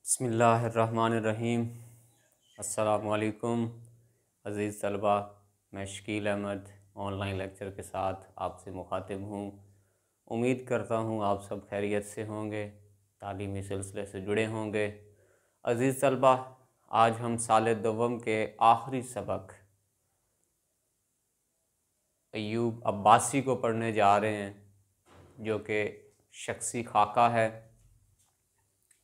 बिस्मिल्लाहिर्रहमानिर्रहीम। अस्सलामुअलैकुम अज़ीज़ तलबा, मैं शकील अहमद ऑनलाइन लेक्चर के साथ आपसे मुखातिब हूँ। उम्मीद करता हूँ आप सब खैरियत से होंगे, तालीमी सिलसिले से जुड़े होंगे। अज़ीज़ तलबा, आज हम साल दोम के आखिरी सबक अय्यूब अब्बासी को पढ़ने जा रहे हैं, जो कि शख्सी खाका है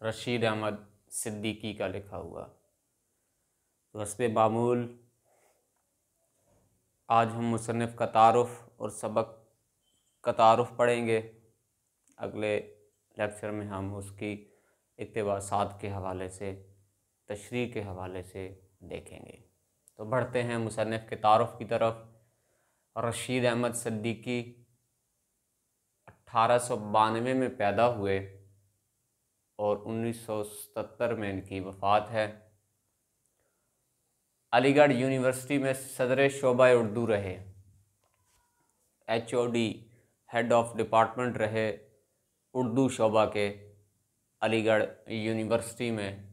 रशीद अहमद सिद्दीकी का लिखा हुआ। तो हस्बे मामूल आज हम मुसन्निफ़ का तारुफ़ और सबक का तारुफ़ पढ़ेंगे। अगले लेक्चर में हम उसकी इक़्तिबासात के हवाले से, तशरीह के हवाले से देखेंगे। तो बढ़ते हैं मुसन्निफ़ के तारुफ़ की तरफ। रशीद अहमद सिद्दीकी 1892 में पैदा हुए और 1977 में इनकी वफ़ात है। अलीगढ़ यूनिवर्सिटी में सदर शोबा उर्दू रहे, HOD हेड ऑफ डिपार्टमेंट रहे उर्दू शोबा के अलीगढ़ यूनिवर्सिटी में।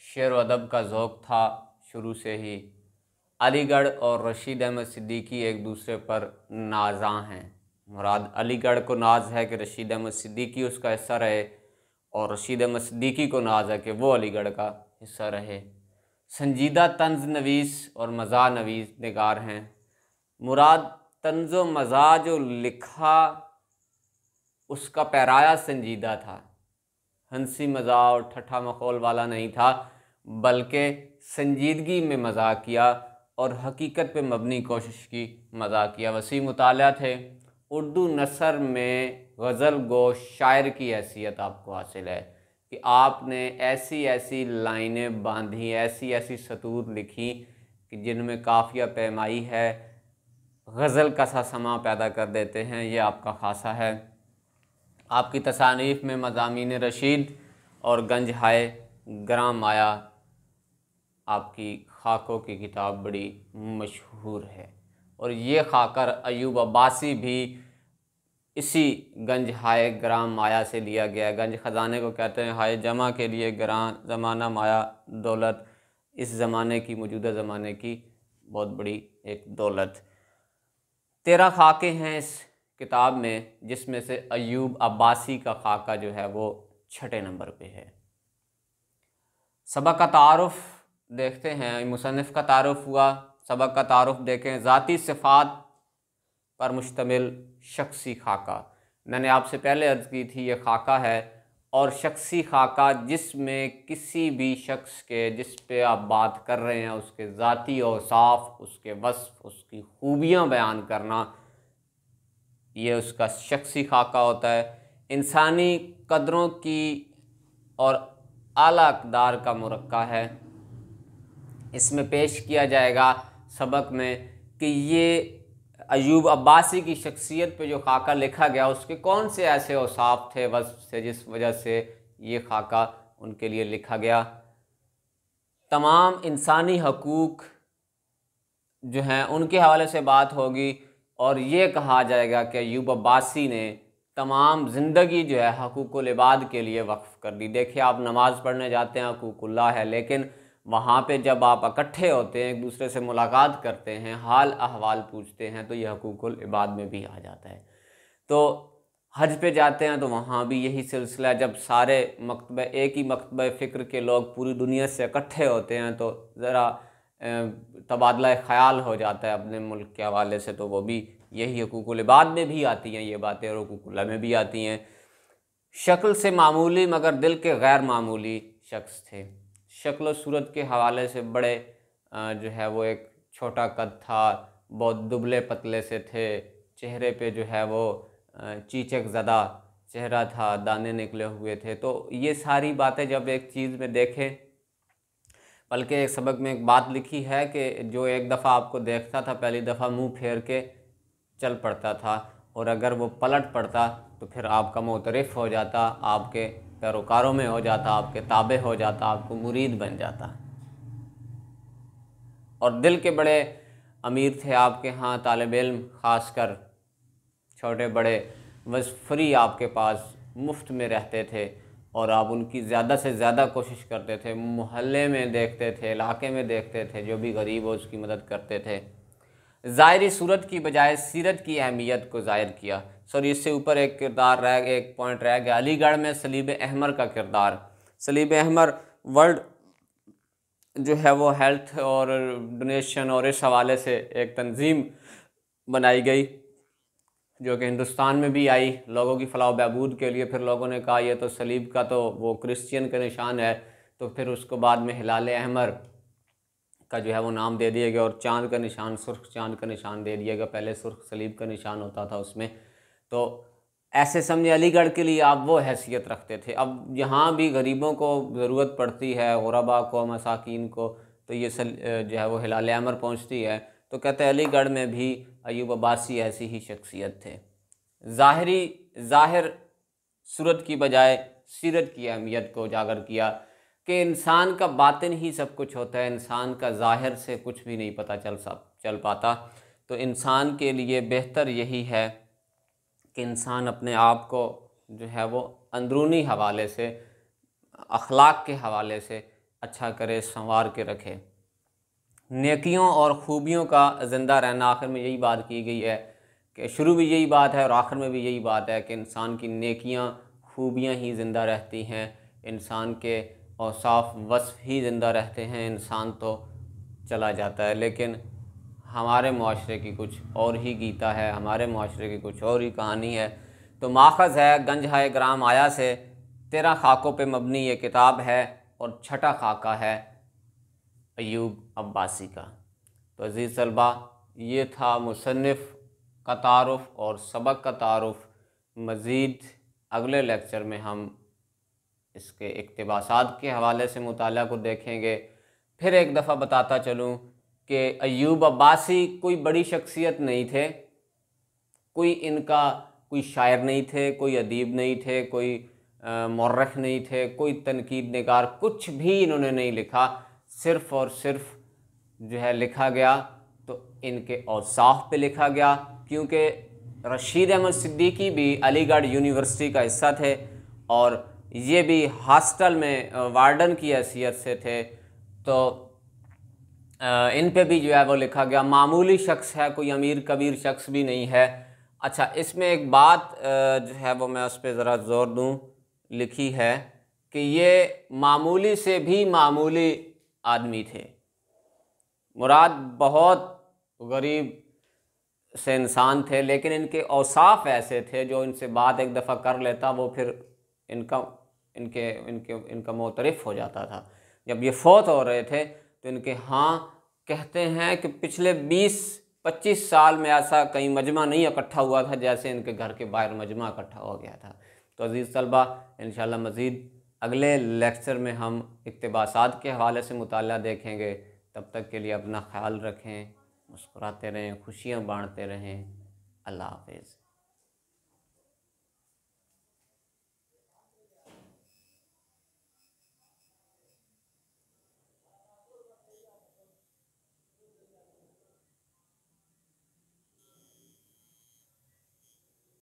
शेर व अदब का ज़ौक़ था शुरू से ही। अलीगढ़ और रशीद अहमद सिद्दीकी एक दूसरे पर नाज़ां हैं। मुराद अलीगढ़ को नाज है कि रशीद अहमद सिद्दीकी उसका हिस्सा रहे, और रशीद अहमद सिद्दीकी को नाज है कि वो अलीगढ़ का हिस्सा रहे। संजीदा तंज़ नवीस और मज़ा नवीस निगार हैं। मुराद तंज़ व मज़ा जो लिखा उसका पैराया संजीदा था, हंसी मज़ा और ठट्ठा मखौल वाला नहीं था, बल्कि संजीदगी में मज़ा किया और हकीकत पे मबनी कोशिश की मज़ा किया। वसी मुताला थे। उर्दू नसर में गज़ल गो शायर की हैसियत आपको हासिल है कि आपने ऐसी ऐसी लाइनें बांधी, ऐसी ऐसी सतूर लिखी कि जिनमें काफ़िया पैमाई है, गज़ल का सा समा पैदा कर देते हैं। ये आपका खासा है। आपकी तसानीफ़ में मज़ामीन रशीद और गंज हाय ग्राम माया, आपकी खाकों की किताब बड़ी मशहूर है। और ये खाकर अय्यूब अब्बासी भी इसी गंज हाय ग्राम माया से लिया गया है। गंज ख़जाने को कहते हैं, हाय जमा के लिए ग्राम ज़माना माया दौलत, इस ज़माने की, मौजूदा ज़माने की बहुत बड़ी एक दौलत। 13 खाके हैं इस किताब में, जिसमें से अय्यूब अब्बासी का खाका जो है वो 6ठे नंबर पे है। सबक का तारुफ़ देखते हैं। मुसन्निफ़ का तारुफ़ हुआ, सबक का तारुफ़ देखें। ज़ाती सिफ़ात पर मुश्तमिल शख्सी खाका। मैंने आपसे पहले अर्ज़ की थी, ये खाका है और शख्सी खाका जिसमें किसी भी शख्स के, जिस पे आप बात कर रहे हैं, उसके ज़ाती औसाफ़, उसके वस्फ़, उसकी खूबियाँ बयान करना, ये उसका शख्सी खाका होता है। इंसानी कदरों की और आला अक़दार का मुरक्का है। इसमें पेश किया जाएगा सबक में कि ये अय्यूब अब्बासी की शख्सियत पे जो खाका लिखा गया, उसके कौन से ऐसे औसाफ थे, वस्फ़ थे, जिस वजह से ये खाका उनके लिए लिखा गया। तमाम इंसानी हकूक़ जो हैं उनके हवाले से बात होगी, और ये कहा जाएगा कि अय्यूब अब्बासी ने तमाम ज़िंदगी जो है हकूक़ुल इबाद के लिए वक्फ़ कर दी। देखिए, आप नमाज़ पढ़ने जाते हैं, हकूक़ुल्लाह है, लेकिन वहाँ पे जब आप इकट्ठे होते हैं, एक दूसरे से मुलाकात करते हैं, हाल अहवाल पूछते हैं, तो यह हकूक़ुल इबाद में भी आ जाता है। तो हज पे जाते हैं तो वहाँ भी यही सिलसिला, जब सारे मकतबे, एक ही मकतबे फ़िक्र के लोग पूरी दुनिया से इकट्ठे होते हैं, तो ज़रा तबादला ख़याल हो जाता है अपने मुल्क के हवाले से। तो वो भी यही हकूक़ुल इबाद में भी आती हैं ये बातें, और हकूक़ुल्लाह में भी आती हैं। शक्ल से मामूली मगर दिल के गैर मामूली शख्स थे। शक्ल और सूरत के हवाले से बड़े जो है वो एक छोटा कद था, बहुत दुबले पतले से थे, चेहरे पे जो है वो चीचक ज़दा चेहरा था, दाने निकले हुए थे। तो ये सारी बातें जब एक चीज़ में देखें, बल्कि एक सबक में एक बात लिखी है कि जो एक दफ़ा आपको देखता था, पहली दफ़ा मुंह फेर के चल पड़ता था, और अगर वो पलट पड़ता तो फिर आपका मोतरिफ़ हो जाता, आपके पैरोकारों में हो जाता, आपके ताबे हो जाता, आपको मुरीद बन जाता। और दिल के बड़े अमीर थे आपके यहाँ तालिब इल्म, ख़ासकर छोटे बड़े वज़ फ्री आपके पास मुफ्त में रहते थे। और आप उनकी ज़्यादा से ज़्यादा कोशिश करते थे, मोहल्ले में देखते थे, इलाके में देखते थे, जो भी गरीब हो उसकी मदद करते थे। ज़ाहिरी सूरत की बजाय सीरत की अहमियत को ज़ाहिर किया। सॉरी, इससे ऊपर एक पॉइंट रह गया, अलीगढ़ में सलीब अहमर का किरदार। सलीब अहमर वर्ल्ड जो है वो हेल्थ और डोनेशन और इस हवाले से एक तंजीम बनाई गई, जो कि हिंदुस्तान में भी आई लोगों की फलाह बहबूद के लिए। फिर लोगों ने कहा ये तो सलीब का तो वो क्रिश्चियन का निशान है, तो फिर उसको बाद में हिलाल अहमर का जो है वो नाम दे दिया गया और चांद का निशान, सुर्ख चांद का निशान दे दिया गया। पहले सुर्ख सलीब का निशान होता था उसमें। तो ऐसे समझे अलीगढ़ के लिए आप वो हैसियत रखते थे। अब यहाँ भी गरीबों को ज़रूरत पड़ती है, गुरबा को, मसाकीन को, तो ये जो है वो हिलाल अहमर पहुँचती है। तो कहते हैं अलीगढ़ में भी अयूब अब्बासी ऐसी ही शख्सियत थे। ज़ाहिर सूरत की बजाय सीरत की अहमियत को उजागर किया कि इंसान का बातिन ही सब कुछ होता है, इंसान का ज़ाहिर से कुछ भी नहीं पता चल पाता। तो इंसान के लिए बेहतर यही है कि इंसान अपने आप को जो है वो अंदरूनी हवाले से, अखलाक के हवाले से अच्छा करे, संवार के रखे। नेकियों और ख़ूबियों का ज़िंदा रहना, आखिर में यही बात की गई है कि शुरू भी यही बात है और आखिर में भी यही बात है कि इंसान की नेकियां, खूबियां ही ज़िंदा रहती हैं, इंसान के औसाफ वस्फ़ ही ज़िंदा रहते हैं, इंसान तो चला जाता है। लेकिन हमारे मुआशरे की कुछ और ही गीता है, हमारे मुआशरे की कुछ और ही कहानी है। तो माखज़ है गंज है ग्राम आया से, 13 खाकों पे मबनी ये किताब है और छठा खाका है अयूब अब्बासी का। तो अज़ीज़ तलबा, ये था मुसन्निफ़ का तारुफ़ और सबक का तारुफ़। मज़ीद अगले लेक्चर में हम इसके इक़्तिबासात के हवाले से मुताला को देखेंगे। फिर एक दफ़ा बताता चलूँ कि अयूब अब्बासी कोई बड़ी शख्सियत नहीं थे, कोई शायर नहीं थे, कोई अदीब नहीं थे, कोई मौर्रख नहीं थे, कोई तनकीद निगार, कुछ भी इन्होंने नहीं लिखा। सिर्फ़ और सिर्फ जो है लिखा गया तो इनके औसाफ पे लिखा गया, क्योंकि रशीद अहमद सिद्दीकी भी अलीगढ़ यूनिवर्सिटी का हिस्सा थे और ये भी हॉस्टल में वार्डन की हैसियत से थे। तो इन पे भी जो है वो लिखा गया। मामूली शख्स है, कोई अमीर कबीर शख्स भी नहीं है। अच्छा, इसमें एक बात जो है वो मैं उस पर ज़रा ज़ोर दूँ, लिखी है कि ये मामूली से भी मामूली आदमी थे। मुराद बहुत गरीब से इंसान थे, लेकिन इनके औसाफ ऐसे थे जो इनसे बात एक दफ़ा कर लेता वो फिर इनका मोतरफ़ हो जाता था। जब ये फौत हो रहे थे तो इनके कहते हैं कि पिछले 20-25 साल में ऐसा कहीं मजमा नहीं इकट्ठा हुआ था जैसे इनके घर के बाहर मजमा इकट्ठा हो गया था। तो अज़ीज़ तलबा, इंशाअल्लाह मज़ीद अगले लेक्चर में हम इक़्तिबासात के हवाले से मुताला देखेंगे। तब तक के लिए अपना ख्याल रखें, मुस्कुराते रहें, खुशियाँ बाँटते रहें। अल्लाह हाफ़िज़।